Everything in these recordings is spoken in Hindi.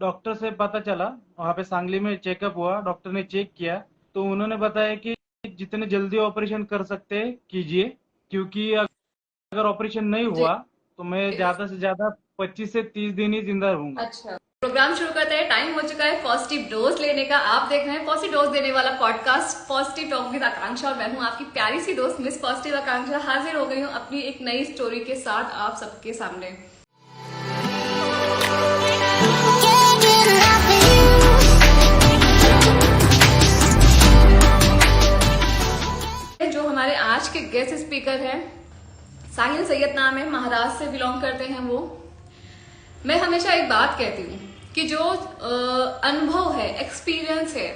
डॉक्टर से पता चला, वहाँ पे सांगली में चेकअप हुआ, डॉक्टर ने चेक किया तो उन्होंने बताया कि जितने जल्दी ऑपरेशन कर सकते हैं कीजिए, क्योंकि अगर ऑपरेशन नहीं जी। हुआ तो मैं ज्यादा से ज्यादा 25 से 30 दिन ही जिंदा रहूंगा। अच्छा, प्रोग्राम शुरू करते हैं। टाइम हो चुका है पॉजिटिव डोज लेने का। आप देख रहे हैं पॉजिटिव डोज देने वाला पॉडकास्ट पॉजिटिव टॉक विद आकांक्षा, और मैं हूं आपकी प्यारी सी दोस्त मिस पॉजिटिव आकांक्षा। हाजिर हो गई हूं अपनी एक नई स्टोरी के साथ आप सबके सामने। जो हमारे आज के गेस्ट स्पीकर हैं, साहिल सैयद नाम है, महाराष्ट्र से बिलोंग करते हैं वो। मैं हमेशा एक बात कहती हूँ कि जो अनुभव है, एक्सपीरियंस है,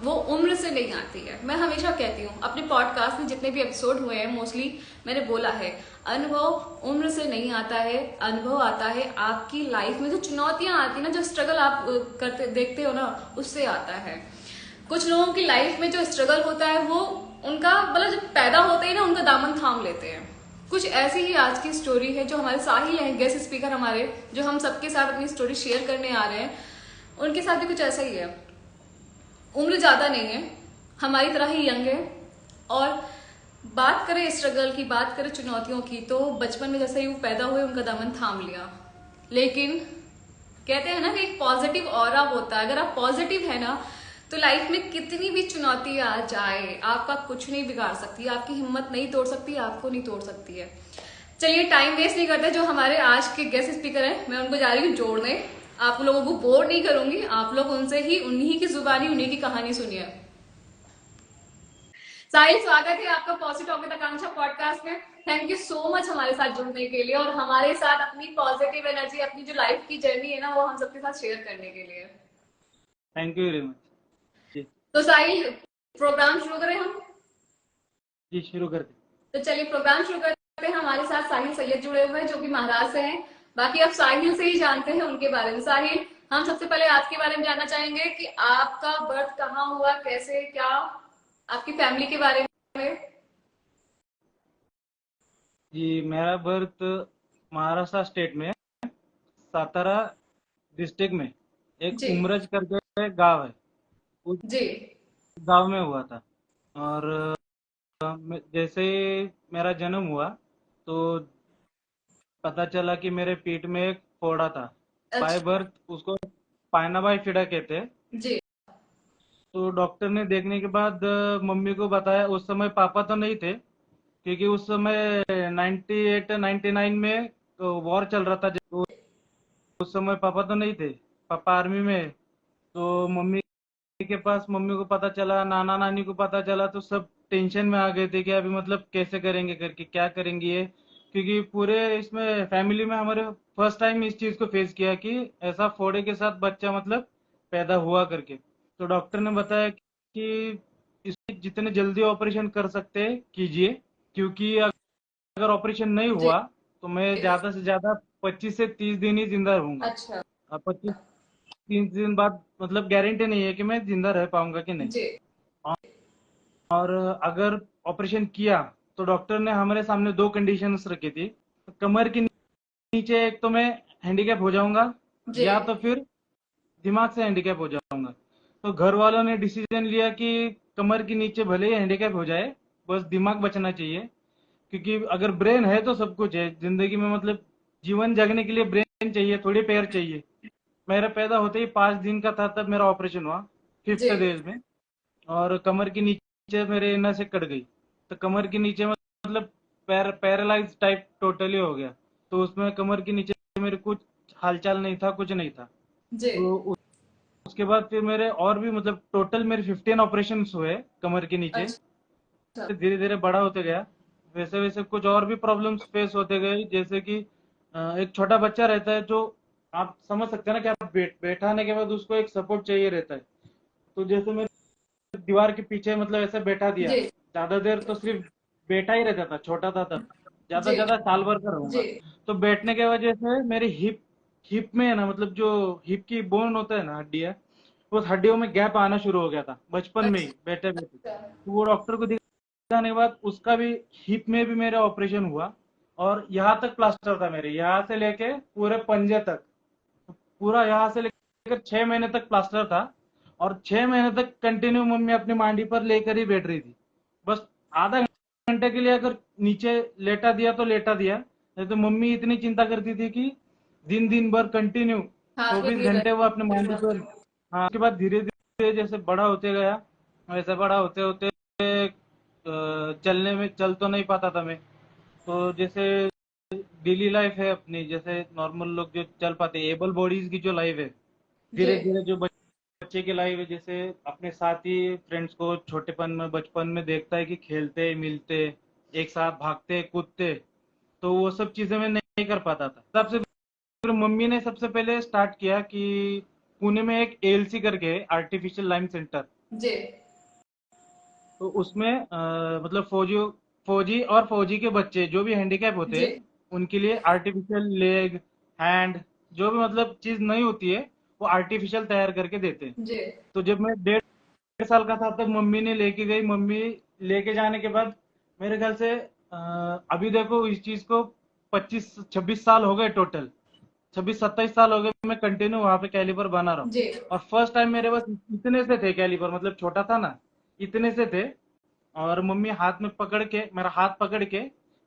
वो उम्र से नहीं आती है। मैं हमेशा कहती हूँ, अपने पॉडकास्ट में जितने भी एपिसोड हुए हैं मोस्टली मैंने बोला है, अनुभव उम्र से नहीं आता है। अनुभव आता है आपकी लाइफ में जो चुनौतियां आती है ना, जो स्ट्रगल आप करते देखते हो ना, उससे आता है। कुछ लोगों की लाइफ में जो स्ट्रगल होता है वो उनका मतलब जब पैदा होते ही ना उनका दामन थाम लेते हैं। कुछ ऐसी ही आज की स्टोरी है। जो हमारे साहिल हैं, गेस्ट स्पीकर हमारे, जो हम सबके साथ अपनी स्टोरी शेयर करने आ रहे हैं, उनके साथ भी कुछ ऐसा ही है। उम्र ज्यादा नहीं है, हमारी तरह ही यंग है। और बात करें स्ट्रगल की, बात करें चुनौतियों की, तो बचपन में जैसे ही वो पैदा हुए उनका दामन थाम लिया। लेकिन कहते हैं ना कि एक पॉजिटिव ऑरा होता है। अगर आप पॉजिटिव है ना, तो लाइफ में कितनी भी चुनौती आ जाए आपका कुछ नहीं बिगाड़ सकती, आपकी हिम्मत नहीं तोड़ सकती, आपको नहीं तोड़ सकती है। चलिए टाइम वेस्ट नहीं करते, जो हमारे आज के गेस्ट स्पीकर हैं मैं उनको जा रही हूँ जोड़ने। आप लोगों को बोर नहीं करूंगी, आप लोग उनसे ही उन्हीं की जुबानी उन्हीं की कहानी सुनिए। साहिल, स्वागत है आपका positive talk with Akanksha podcast में। थैंक यू सो मच हमारे साथ जुड़ने के लिए और हमारे साथ अपनी पॉजिटिव एनर्जी, अपनी जो लाइफ की जर्नी है ना, वो हम सबके साथ शेयर करने के लिए। Thank you very much. जी। तो साहिल, प्रोग्राम शुरू करें हम। जी, शुरू करते। तो चलिए प्रोग्राम शुरू करते हैं। हमारे साथ साहिल सैयद जुड़े हुए हैं जो कि महाराष्ट्र से हैं। बाकी आप साहिल से ही जानते हैं उनके बारे में। साहिल, हम सबसे पहले आपके बारे में जानना चाहेंगे कि आपका बर्थ कहाँ हुआ, कैसे, क्या, आपकी फैमिली के बारे में। जी, मेरा बर्थ महाराष्ट्र स्टेट में है, सातारा डिस्ट्रिक्ट में एक जी। उमरज करके गांव है, उस जी। गांव में हुआ था। और जैसे ही मेरा जन्म हुआ तो पता चला कि मेरे पेट में एक फोड़ा था। बाय अच्छा। बर्थ उसको पायना बाई फिडा कहते हैं। जी। तो डॉक्टर ने देखने के बाद मम्मी को बताया। उस समय पापा तो नहीं थे, क्योंकि उस समय 98 99 में वॉर चल रहा था। तो उस समय पापा तो नहीं थे, पापा आर्मी में है। तो मम्मी के पास, मम्मी को पता चला, नाना नानी को पता चला, तो सब टेंशन में आ गए थे कि अभी मतलब कैसे करेंगे, करके क्या करेंगे ये। क्योंकि पूरे इसमें फैमिली में हमारे फर्स्ट टाइम इस चीज को फेस किया कि ऐसा फोड़े के साथ बच्चा मतलब पैदा हुआ करके। तो डॉक्टर ने बताया कि इसमें जितने जल्दी ऑपरेशन कर सकते हैं कीजिए, क्योंकि अगर ऑपरेशन नहीं जी। हुआ तो मैं ज्यादा से ज्यादा 25 से 30 दिन ही जिंदा रहूंगा। अच्छा। अब 25 30 दिन बाद मतलब गारंटी नहीं है कि मैं जिंदा रह पाऊंगा कि नहीं। जी। और अगर ऑपरेशन किया तो डॉक्टर ने हमारे सामने दो कंडीशंस रखी थी। कमर के नीचे एक तो मैं हैंडीकैप हो जाऊंगा, जी। या तो फिर दिमाग से हैंडीकैप हो जाऊंगा। तो घर वालों ने डिसीजन लिया कि कमर के नीचे भले ही हैंडीकैप हो जाए, बस दिमाग बचना चाहिए। क्योंकि अगर ब्रेन है तो सब कुछ है जिंदगी में, मतलब जीवन जगने के लिए ब्रेन चाहिए, थोड़ी पैर चाहिए। मेरा पैदा होते ही 5 दिन का था तब मेरा ऑपरेशन हुआ, जी। 5th डेज में। और कमर के नीचे मेरे नस से कट गई। तो कमर के नीचे मतलब पैरालाइज टाइप टोटली हो गया। तो उसमें कमर के नीचे मेरे कुछ हालचाल नहीं था, कुछ नहीं था। जी। तो उसके बाद फिर मेरे और भी मतलब टोटल मेरे 15 ऑपरेशन हुए कमर के नीचे। अच्छा। धीरे धीरे बड़ा होते गया, वैसे वैसे कुछ और भी प्रॉब्लम्स फेस होते गए। जैसे कि एक छोटा बच्चा रहता है, जो आप समझ सकते हैं ना कि आप बैठाने के बाद उसको एक सपोर्ट चाहिए रहता है। तो जैसे मैं दीवार के पीछे मतलब ऐसे बैठा दिया, जी। ज्यादा देर तो सिर्फ बैठा ही रहता था, छोटा था तब, ज्यादा से जी। ज्यादा साल भर का जी। रहूंगा। तो बैठने की वजह से मेरे हिप हिप में है ना, मतलब जो हिप की बोन होता है ना, हड्डी है, उस हड्डियों में गैप आना शुरू हो गया था बचपन में ही, बैठे बैठे। अच्छा। तो वो डॉक्टर को दिखाने के बाद उसका भी हिप में भी मेरा ऑपरेशन हुआ। और यहाँ तक प्लास्टर था मेरे, यहाँ से लेके पूरे पंजे तक, पूरा यहाँ से लेके लेकर 6 महीने तक प्लास्टर था, और 6 महीने तक कंटिन्यू मम्मी अपनी मांडी पर लेकर ही बैठ रही थी। बस आधा घंटे के लिए अगर नीचे लेटा दिया तो लेटा दिया, नहीं तो मम्मी इतनी चिंता करती थी कि दिन दिन भर कंटिन्यू हाथ में 24 घंटे वो अपने मांडी लिए। पर। हाँ, उसके बाद धीरे धीरे जैसे बड़ा होते गया, वैसे बड़ा होते होते चलने में चल तो नहीं पाता था मैं। तो जैसे डेली लाइफ है अपनी, जैसे नॉर्मल लोग जो चल पाते, एबल बॉडीज की जो लाइफ है, जी धीरे धीरे जो बच्चे की लाइफ है, जैसे अपने साथी फ्रेंड्स को छोटेपन में बचपन में देखता है कि खेलते मिलते एक साथ भागते कूदते, तो वो सब चीजें मैं नहीं कर पाता था। सबसे फिर मम्मी ने सबसे पहले स्टार्ट किया कि पुणे में एक एएलसी करके आर्टिफिशियल लाइम सेंटर, जी तो उसमें मतलब फौजी फौजी और फौजी के बच्चे जो भी हैंडीकैप होते जी हैं, उनके लिए आर्टिफिशियल लेग, हैंड, जो भी मतलब चीज नहीं होती है, वो आर्टिफिशियल तैयार करके देते हैं। जी तो जब मैं 1.5 साल का था तब मम्मी ने लेके गई। मम्मी लेके जाने के बाद मेरे ख्याल से अभी देखो इस चीज को 25-26 साल हो गए टोटल, 26-27 साल हो गए मैं कंटिन्यू वहां पे कैलिपर बना रहा हूँ। जी और फर्स्ट टाइम मेरे पास इतने से थे कैलिपर, मतलब छोटा था ना, इतने से थे। और मम्मी हाथ में पकड़ के, मेरा हाथ पकड़ के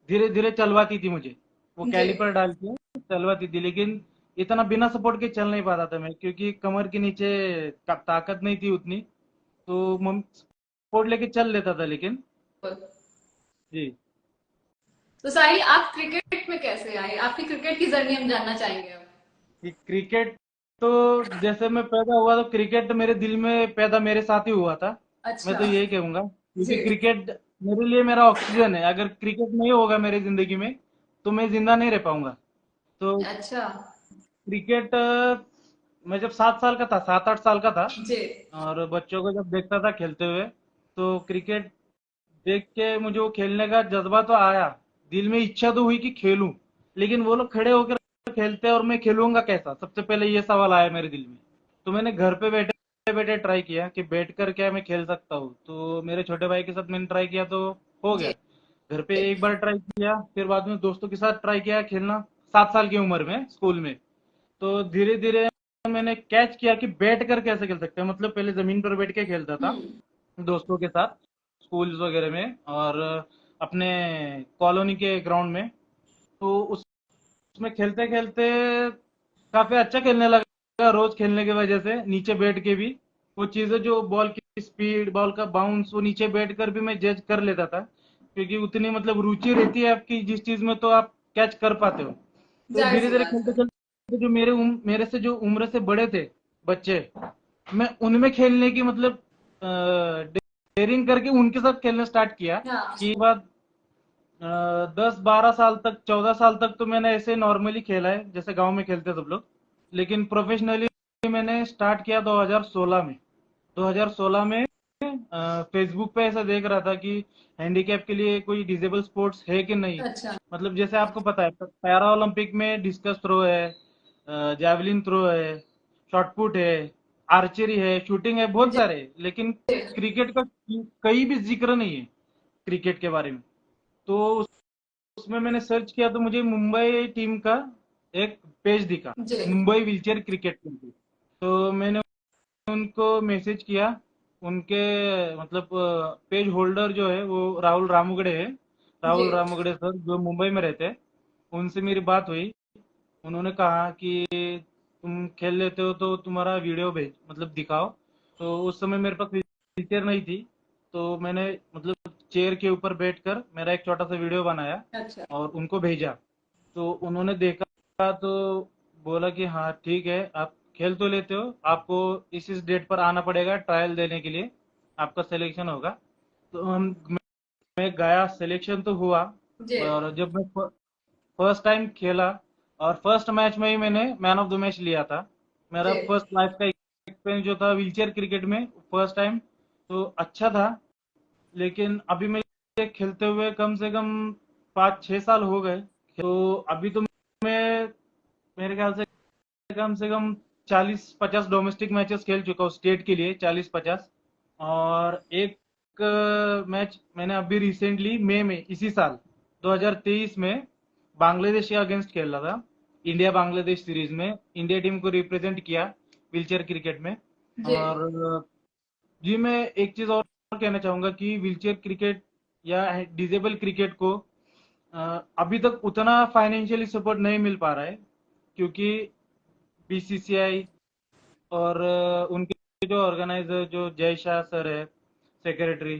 धीरे धीरे चलवाती थी मुझे, वो जी कैलिपर डाल के चलवाती थी। लेकिन इतना बिना सपोर्ट के चल नहीं पाता था मैं, क्योंकि कमर के नीचे ताकत नहीं थी उतनी। तो मम सपोर्ट लेके चल लेता था, लेकिन जी। तो साहिल, आप क्रिकेट में कैसे आए? आपकी क्रिकेट की जर्नी हम जानना चाहेंगे अब। कि क्रिकेट, तो जैसे मैं पैदा हुआ तो क्रिकेट मेरे दिल में पैदा मेरे साथ ही हुआ था, मैं अच्छा। तो यही कहूंगा। क्योंकि जी क्रिकेट मेरे लिए मेरा ऑक्सीजन है। अगर क्रिकेट नहीं होगा मेरी जिंदगी में तो मैं जिंदा नहीं रह पाऊंगा। तो अच्छा। क्रिकेट मैं जब 7 साल का था, 7-8 साल का था, जी और बच्चों को जब देखता था खेलते हुए, तो क्रिकेट देख के मुझे वो खेलने का जज्बा तो आया, दिल में इच्छा तो हुई कि खेलूं। लेकिन वो लोग खड़े होकर खेलते हैं और मैं खेलूंगा कैसा, सबसे पहले ये सवाल आया मेरे दिल में। तो मैंने घर पे बैठे बैठे ट्राई किया कि बैठ कर क्या मैं खेल सकता हूँ। तो मेरे छोटे भाई के साथ मैंने ट्राई किया तो हो गया। जी घर पे एक बार ट्राई किया, फिर बाद में दोस्तों के साथ ट्राई किया खेलना, 7 साल की उम्र में स्कूल में। तो धीरे धीरे मैंने कैच किया कि बैठ कर कैसे खेल सकते हैं। मतलब पहले जमीन पर बैठ के खेलता था हम्म दोस्तों के साथ, स्कूल्स वगैरह में, और अपने कॉलोनी के ग्राउंड में। तो उसमें खेलते खेलते काफी अच्छा खेलने लगा, रोज खेलने की वजह से नीचे बैठ के भी वो चीजें, जो बॉल की स्पीड, बॉल का बाउंस, वो नीचे बैठ कर भी मैं जज कर लेता था। क्योंकि उतनी मतलब रुचि रहती है आपकी जिस चीज में, तो आप कैच कर पाते हो। तो जाहिर धीरे सी धीरे बात खेलते है। खेलते जो मेरे से जो उम्र से बड़े थे बच्चे, मैं उनमें खेलने की मतलब डेयरिंग करके उनके साथ खेलना स्टार्ट किया। हाँ कि बाद 10-12 साल तक, 14 साल तक तो मैंने ऐसे नॉर्मली खेला है जैसे गांव में खेलते सब लोग। लेकिन प्रोफेशनली मैंने स्टार्ट किया 2016 में। 2016 में फेसबुक पे ऐसा देख रहा था कि हैंडीकैप के लिए कोई डिजेबल स्पोर्ट्स है कि नहीं। अच्छा। मतलब जैसे आपको पता है पैरा ओलंपिक में डिस्कस थ्रो है, जैवलिन थ्रो है, शॉट पुट है, आर्चरी है, शूटिंग है, बहुत जी सारे हैं। लेकिन क्रिकेट का कहीं भी जिक्र नहीं है क्रिकेट के बारे में। तो उसमें मैंने सर्च किया तो मुझे मुंबई टीम का एक पेज दिखा, जी मुंबई व्हीलचेयर क्रिकेट टीम। तो मैंने उनको मैसेज किया। उनके मतलब पेज होल्डर जो है वो राहुल रामुगड़े है, जी राहुल रामुगड़े सर, जो मुंबई में रहते हैं। उनसे मेरी बात हुई। उन्होंने कहा कि तुम खेल लेते हो तो तुम्हारा वीडियो भेज, मतलब दिखाओ। तो उस समय मेरे पास व्हीलचेयर नहीं थी, तो मैंने मतलब चेयर के ऊपर बैठकर मेरा एक छोटा सा वीडियो बनाया अच्छा। और उनको भेजा। तो उन्होंने देखा तो बोला कि हाँ ठीक है, आप खेल तो लेते हो, आपको इस डेट पर आना पड़ेगा ट्रायल देने के लिए, आपका सिलेक्शन होगा। तो मैं गया, सिलेक्शन तो हुआ। जी और जब मैं फर्स्ट टाइम खेला, और फर्स्ट मैच में ही मैंने मैन ऑफ द मैच लिया था। मेरा जी फर्स्ट लाइफ का एक्सपीरियंस जो था व्हीलचेयर क्रिकेट में, फर्स्ट टाइम, तो अच्छा था। लेकिन अभी मैं ये खेलते हुए कम से कम 5-6 साल हो गए। तो अभी तो मैं, मेरे ख्याल से कम 40-50 डोमेस्टिक मैचेस खेल चुका हूँ स्टेट के लिए, 40-50। और एक मैच मैंने अभी रिसेंटली मई में, इसी साल 2023 में बांग्लादेश के अगेंस्ट खेला था। इंडिया बांग्लादेश सीरीज में इंडिया टीम को रिप्रेजेंट किया व्हीलचेयर क्रिकेट में। जी और जी मैं एक चीज और कहना चाहूंगा कि व्हीलचेयर क्रिकेट या डिजेबल क्रिकेट को अभी तक उतना फाइनेंशियली सपोर्ट नहीं मिल पा रहा है, क्योंकि बीसीसीआई और उनके जो ऑर्गेनाइजर जो जय शाह सर है, सेक्रेटरी,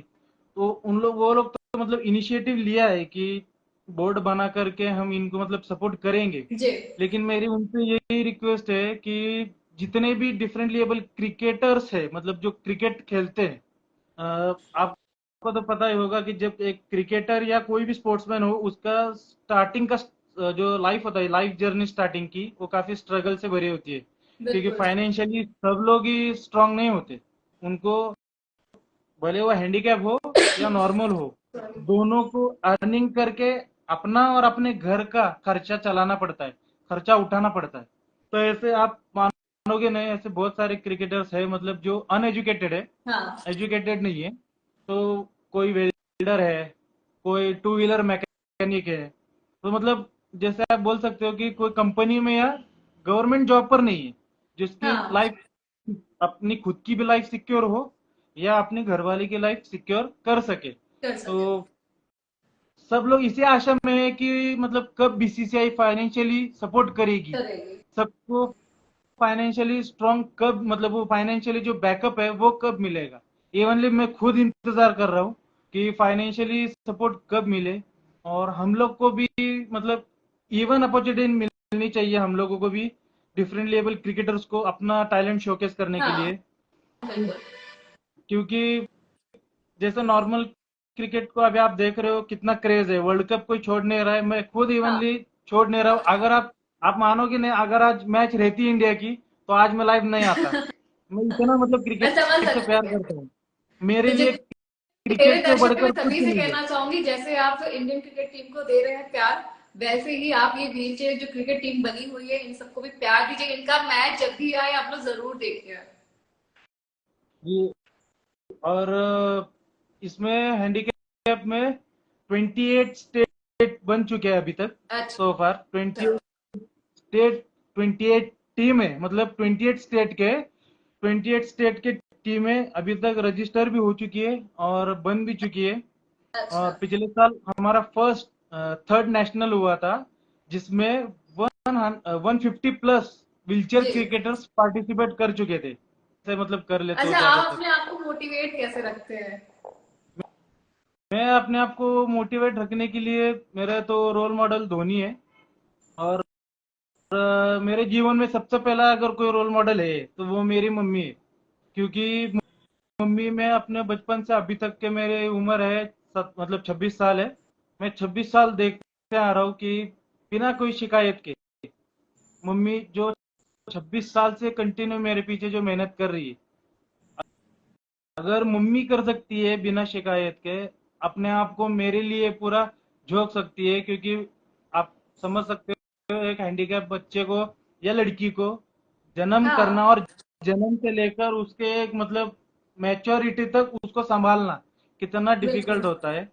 तो उन लोग वो लोग तो मतलब इनिशिएटिव लिया है कि बोर्ड बना करके हम इनको मतलब सपोर्ट करेंगे। जी। लेकिन मेरी उनसे यही रिक्वेस्ट है कि जितने भी डिफरेंटली एबल क्रिकेटर्स है, मतलब जो क्रिकेट खेलते हैं, आपको तो पता ही होगा कि जब एक क्रिकेटर या कोई भी स्पोर्ट्समैन हो, उसका स्टार्टिंग का जो लाइफ होता है, लाइफ जर्नी स्टार्टिंग की, वो काफी स्ट्रगल से भरी होती है, क्योंकि बिल्कुल। फाइनेंशियली सब लोग ही स्ट्रांग नहीं होते। उनको भले वो हैंडीकैप हो या नॉर्मल हो, दोनों को अर्निंग करके अपना और अपने घर का खर्चा चलाना पड़ता है, खर्चा उठाना पड़ता है। तो ऐसे आप मानोगे नहीं, ऐसे बहुत सारे क्रिकेटर्स है मतलब जो अनएजुकेटेड है, हाँ एजुकेटेड नहीं है। तो कोई वेल्डर है, कोई टू व्हीलर मैकेनिक है, तो मतलब जैसे आप बोल सकते हो कि कोई कंपनी में या गवर्नमेंट जॉब पर नहीं है, जिसकी हाँ। लाइफ अपनी खुद की भी लाइफ सिक्योर हो या अपनी घरवाली की लाइफ सिक्योर कर सके। कर तो सके। सब लोग इसी आशा में है कि मतलब कब बीसीसीआई फाइनेंशियली सपोर्ट करेगी, करेगी। सबको फाइनेंशियली स्ट्रांग कब, मतलब वो फाइनेंशियली जो बैकअप है वो कब मिलेगा। इवनली मैं खुद इंतजार कर रहा हूँ कि फाइनेंशियली सपोर्ट कब मिले, और हम लोग को भी मतलब इवन अपॉर्चुनिटी मिलनी चाहिए हम लोगों को भी, डिफरेंट लेवल क्रिकेटर्स को अपना टैलेंट शोकेस करने के हाँ लिए। बिल्कुल। क्योंकि जैसे नॉर्मल क्रिकेट को अभी आप देख रहे हो कितना क्रेज है, वर्ल्ड कप कोई छोड़ नहीं रहा है, मैं खुद हाँ। इवनली छोड़ नहीं रहा हूँ। अगर आप मानोगे नहीं, अगर आज मैच रहती इंडिया की तो आज मैं लाइव नहीं आता। मैं इतना मतलब मैं समझ क्रिकेट से सकती प्यार हूँ। करता हूँ, मेरे तो लिए मेरे क्रिकेट से दर्शक मैं बढ़कर कुछ सभी से नहीं है। कहना चाहूंगी, जैसे आप इंडियन क्रिकेट टीम को दे रहे हैं प्यार, वैसे ही आप ये व्हीलचेयर जो क्रिकेट टीम बनी हुई है इन सबको भी प्यार दीजिए। इनका मैच जब भी आए आप लोग जरूर देखिए। ये और इसमें हैंडीकैप में 28 स्टेट बन चुके हैं अभी तक। अच्छा। सो फार 28 28 टीमें, मतलब 28 स्टेट के 28 स्टेट के टीमें अभी तक रजिस्टर भी हो चुकी है और बन भी चुकी है। और अच्छा। पिछले साल हमारा फर्स्ट थर्ड नेशनल हुआ था, जिसमें 150 प्लस व्हीलचेयर जी। क्रिकेटर्स पार्टिसिपेट कर चुके थे, ऐसे मतलब कर लेते हो अच्छा, आप ज्यादातर। अपने आप को मोटिवेट कैसे रखते हैं? मैं अपने आप को मोटिवेट रखने के लिए, मेरा तो रोल मॉडल धोनी है। और मेरे जीवन में सबसे पहला अगर कोई रोल मॉडल है तो वो मेरी मम्मी है, क्योंकि मम्मी में अपने बचपन से अभी तक के, मेरी उम्र है मतलब 26 साल है, मैं 26 साल देखते आ रहा हूँ कि बिना कोई शिकायत के मम्मी जो 26 साल से कंटिन्यू मेरे पीछे जो मेहनत कर रही है, अगर मम्मी कर सकती है बिना शिकायत के, अपने आप को मेरे लिए पूरा झोंक सकती है। क्योंकि आप समझ सकते हो एक हैंडीकैप बच्चे को या लड़की को जन्म करना, हाँ और जन्म से लेकर उसके एक मतलब मैच्योरिटी तक उसको संभालना कितना डिफिकल्ट बिल्कुल। होता है।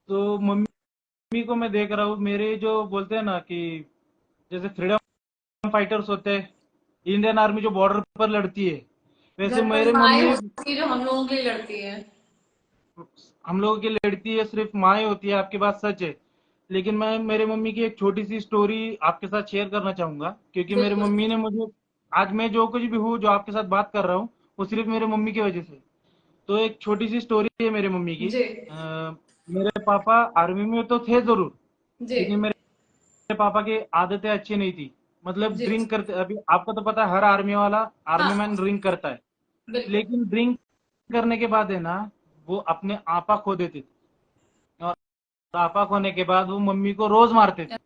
तो मम्मी को मैं देख रहा हूँ, मेरे जो बोलते हैं ना कि जैसे फ्रीडम फाइटर्स होते हैं, इंडियन आर्मी जो बॉर्डर पर लड़ती है, वैसे घर पर मेरे माएँ मम्मी होती है जो हम लोगों के लिए लड़ती है। हम लोगों की लड़ती है, सिर्फ माँ ही होती है, आपकी बात सच है। लेकिन मैं मेरे मम्मी की एक छोटी सी स्टोरी आपके साथ शेयर करना चाहूंगा, क्योंकि मेरे बिल्कुल। मम्मी ने मुझे, आज मैं जो कुछ भी हूँ, जो आपके साथ बात कर रहा हूँ, वो सिर्फ मेरे मम्मी की वजह से। तो एक छोटी सी स्टोरी है मेरी मम्मी की। जी मेरे पापा आर्मी में तो थे जरूर, जी लेकिन मेरे पापा की आदतें अच्छी नहीं थी, मतलब जी। ड्रिंक करते, अभी आपको तो पता है हर आर्मी वाला, आर्मी हाँ मैन ड्रिंक करता है। बिल्कुल। लेकिन ड्रिंक करने के बाद है ना, वो अपने आपा खो देते थे, और नापाक होने के बाद वो मम्मी को रोज मारते थे,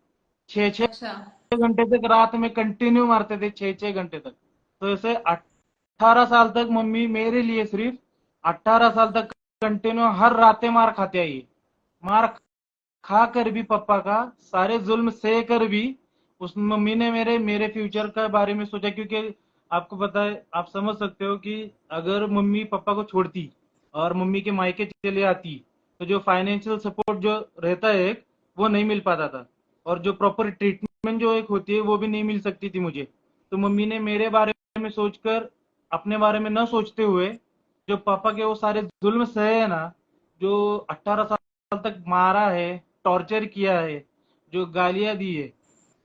6-6 अच्छा। घंटे तक रात में कंटिन्यू मारते थे, 6-6 घंटे तक। तो ऐसे 18 साल तक मम्मी मेरे लिए, सिर्फ 18 साल तक कंटिन्यू हर रातें मार खाते आई, मार खा कर भी, पापा का सारे जुल्म सह कर भी उस मम्मी ने मेरे मेरे फ्यूचर का बारे में सोचा। क्योंकि आपको पता है, आप समझ सकते हो कि अगर मम्मी पापा को छोड़ती और मम्मी के मायके चले आती, तो जो फाइनेंशियल सपोर्ट जो रहता है एक, वो नहीं मिल पाता था, और जो प्रॉपर ट्रीटमेंट जो एक होती है वो भी नहीं मिल सकती थी मुझे। तो मम्मी ने मेरे बारे में सोचकर अपने बारे में न सोचते हुए जो पापा के वो सारे जुल्म सहे है ना, जो 18 साल तक मारा है, टॉर्चर किया है, जो गालियां दी है,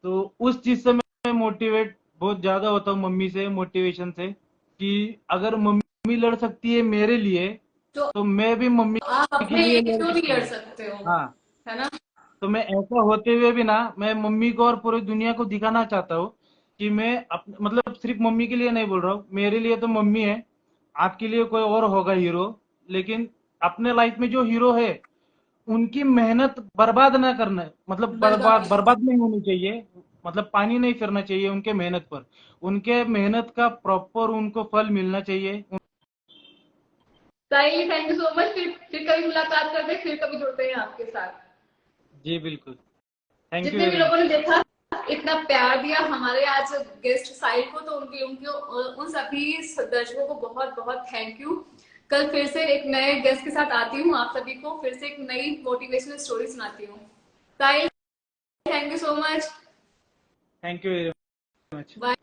तो उस चीज से मैं मोटिवेट बहुत ज्यादा होता हूँ मम्मी से, मोटिवेशन से, कि अगर मम्मी लड़ सकती है मेरे लिए, तो तो मैं भी मम्मी आप के अपने लिए लिए लड़ क्यों नहीं सकता लड़ हूँ। सकते हो? हाँ, है ना? तो मैं ऐसा होते हुए भी ना, मैं मम्मी को और पूरी दुनिया को दिखाना चाहता हूँ कि मैं मतलब सिर्फ मम्मी के लिए नहीं बोल रहा हूँ, मेरे लिए तो मम्मी है, आपके लिए कोई और होगा हीरो, लेकिन अपने लाइफ में जो हीरो है उनकी मेहनत बर्बाद ना करना, मतलब बर्बाद बर्बाद बर्बाद नहीं होनी चाहिए, मतलब पानी नहीं फिरना चाहिए उनके मेहनत पर, उनके मेहनत का प्रॉपर उनको फल मिलना चाहिए। साहिल, थैंक यू सो मच। फिर कभी मुलाकात करते हैं, फिर कभी जुड़ते हैं आपके साथ। जी बिल्कुल, थैंक यू जितने भी वेरी लोगों मच। ने देखा, इतना प्यार दिया हमारे आज गेस्ट साहिल को, तो उनके उनके उन सभी दर्शकों को बहुत बहुत थैंक यू। कल फिर से एक नए गेस्ट के साथ आती हूँ, आप सभी को फिर से एक नई मोटिवेशनल स्टोरी सुनाती हूँ। Sahil, thank you so much. Thank you very much. Bye.